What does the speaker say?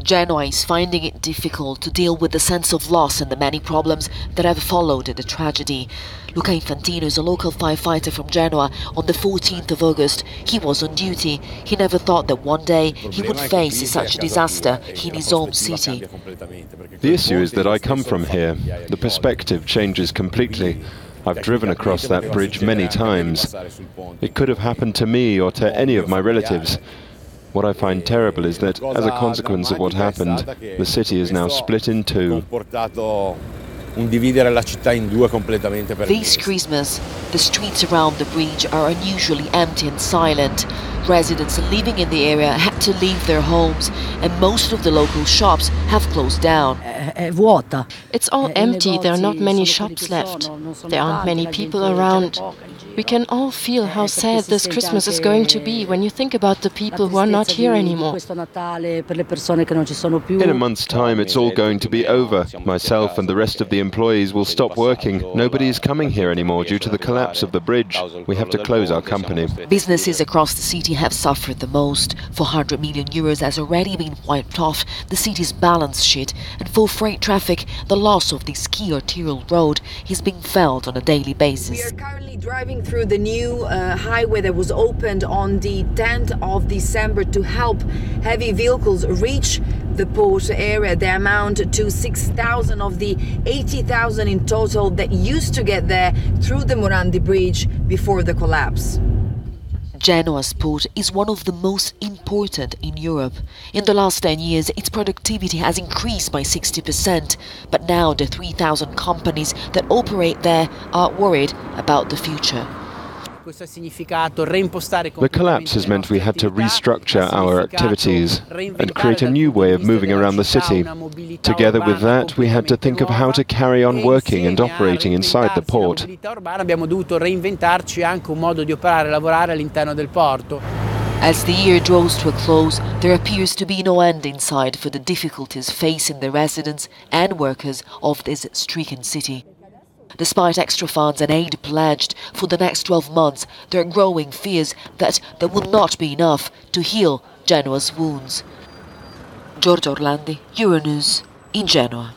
Genoa is finding it difficult to deal with the sense of loss and the many problems that have followed the tragedy. Luca Infantino is a local firefighter from Genoa. On the 14th of August, he was on duty. He never thought that one day he would face such a disaster in his home city. The issue is that I come from here. The perspective changes completely. I've driven across that bridge many times. It could have happened to me or to any of my relatives. What I find terrible is that, as a consequence of what happened, the city is now split in two. This Christmas, the streets around the bridge are unusually empty and silent. Residents living in the area had to leave their homes, and most of the local shops have closed down. It's all empty, there are not many shops left. There aren't many people around. We can all feel how sad this Christmas is going to be when you think about the people who are not here anymore. In a month's time, it's all going to be over. Myself and the rest of the employees will stop working. Nobody is coming here anymore due to the collapse of the bridge. We have to close our company. Businesses across the city have suffered the most. 400 million euros has already been wiped off the city's balance sheet, and for freight traffic, the loss of this key arterial road is being felt on a daily basis. We are currently driving through the new highway that was opened on the 10th of December to help heavy vehicles reach the port area. They amount to 6,000 of the 80,000 in total that used to get there through the Morandi Bridge before the collapse. Genoa's port is one of the most important in Europe. In the last 10 years, its productivity has increased by 60%, but now the 3,000 companies that operate there are worried about the future. The collapse has meant we had to restructure our activities and create a new way of moving around the city. Together with that, we had to think of how to carry on working and operating inside the port. As the year draws to a close, there appears to be no end in sight for the difficulties facing the residents and workers of this stricken city. Despite extra funds and aid pledged for the next 12 months, there are growing fears that there will not be enough to heal Genoa's wounds. Giorgio Orlandi, Euronews, in Genoa.